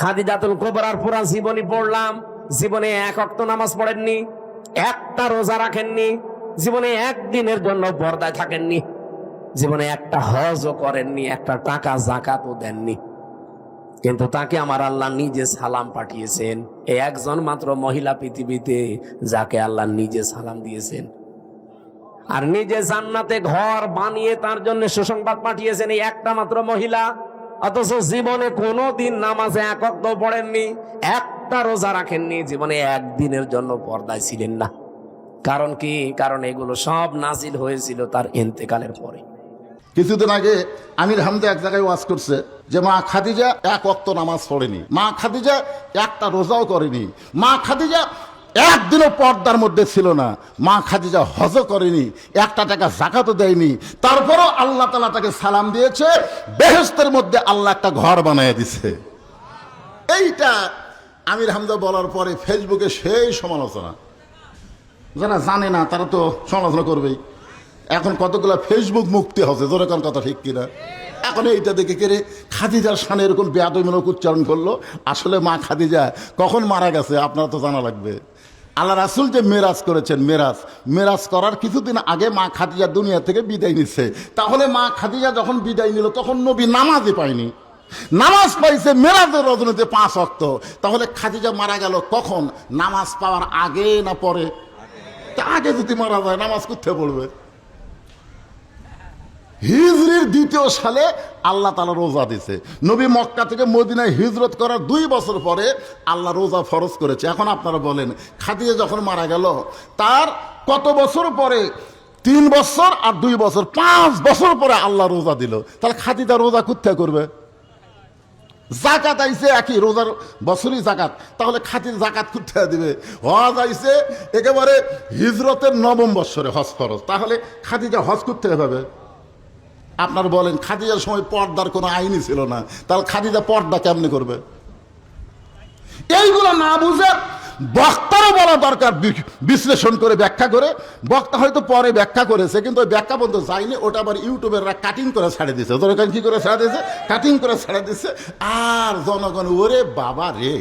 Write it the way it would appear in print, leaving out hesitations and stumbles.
খাদিজাতুল কুবরার পুরা জীবনী পড়লাম, জীবনে এক ওয়াক্ত নামাজ পড়েননি, একটা রোজা রাখেননি, জীবনে একদিনের জন্য পর্দায় থাকেননি, জীবনে একটা হজও করেননি, একটা টাকা যাকাতও দেননি। কিন্তু তাকে আমার আল্লাহ নিজে সালাম পাঠিয়েছেন। এই একজন মাত্র মহিলা পৃথিবীতে যাকে আল্লাহ নিজে সালাম দিয়েছেন, আর নিজে জান্নাতে ঘর বানিয়ে তার জন্য সুসংবাদ পাঠিয়েছেন এই একটা মাত্র মহিলা। অথচ জীবনে কোনোদিন নামাজে এক ওয়াক্ত পড়েননি, একটা রোজা রাখেননি, জীবনে একদিনের জন্য পর্দায় ছিলেন না। কারণ কি? কারণ এগুলো সব নাজিল হয়েছিল তার ইন্তেকালের পরে। কিছুদিন আগে আমির হামদা এক জায়গায় ওয়াজ করছে যে মা খাদিজা এক ওয়াক্ত নামাজ পড়েনি, মা খাদিজা একটা রোজাও করেনি, মা খাদিজা একদিনও পর্দার মধ্যে ছিল না, মা খাদিজা হজও করেনি, একটা টাকা যাকাতও দেয়নি, তারপরও আল্লাহ তাআলা তাকে সালাম দিয়েছে, বেহেশতের মধ্যে আল্লাহ একটা ঘর বানিয়ে দিছে। এইটা আমির হামদা বলার পরে ফেসবুকে সেই সমালোচনা। যারা জানে না তারা তো সমালোচনা করবেই। এখন কতগুলো ফেসবুক মুক্তি হচ্ছে, জোরে কোন কথা ঠিক কিনা? এখন এইটা দেখে কেড়ে খাদিজার শানে এরকম বেয়াদবিমূলক উচ্চারণ করলো। আসলে মা খাদিজা কখন মারা গেছে আপনারা তো জানা লাগবে। আল্লাহ রাসূল যে মেরাজ করেছেন, মেরাজ করার কিছুদিন আগে মা খাদিজা দুনিয়া থেকে বিদায় নিচ্ছে। তাহলে মা খাদিজা যখন বিদায় নিল তখন নবী নামাজই পায়নি, নামাজ পাইছে মেরাজের রজনীতে 5 ওয়াক্ত। তাহলে খাদিজা মারা গেল কখন? নামাজ পাওয়ার আগে না পরে? তা আগে যদি মারা যায় নামাজ কোথায় পড়বে? হিজরির 2য় সালে আল্লাহ তাআলা রোজা দিয়েছে। নবী মক্কা থেকে মদিনায় হিজরত করার 2 বছর পরে আল্লাহ রোজা ফরজ করেছে। এখন আপনারা বলেন, খাদিজা যখন মারা গেল তার কত বছর পরে? 3 বছর আর 2 বছর, 5 বছর পরে আল্লাহ রোজা দিল। তাহলে খাদিজা রোজা কোথায় করবে? জাকাত আইছে একই, রোজার বছরই জাকাত, তাহলে খাদিজা জাকাত কোথায় দিবে? হজ আইছে একেবারে হিজরতের 9ম বছরে হজ ফরজ, তাহলে খাদিজা হজ কোথায় পাবে? আপনার বলেন, খাদিজার সময় পর্দার কোনো আইনই ছিল না, তাহলে খাদিজা পর্দা কেমনে করবে? এইগুলো না বুঝে বক্তারও বলা দরকার, বিশ্লেষণ করে ব্যাখ্যা করে। বক্তা হয়তো পরে ব্যাখ্যা করেছে, কিন্তু ওই ব্যাখ্যা পর্যন্ত যায়নি, ওটা আবার ইউটিউবেররা কাটিং করে ছেড়ে দিয়েছে। কি করে ছেড়ে দিয়েছে? কাটিং করে ছেড়ে দিচ্ছে। আর জনগণ ওরে বাবা রে,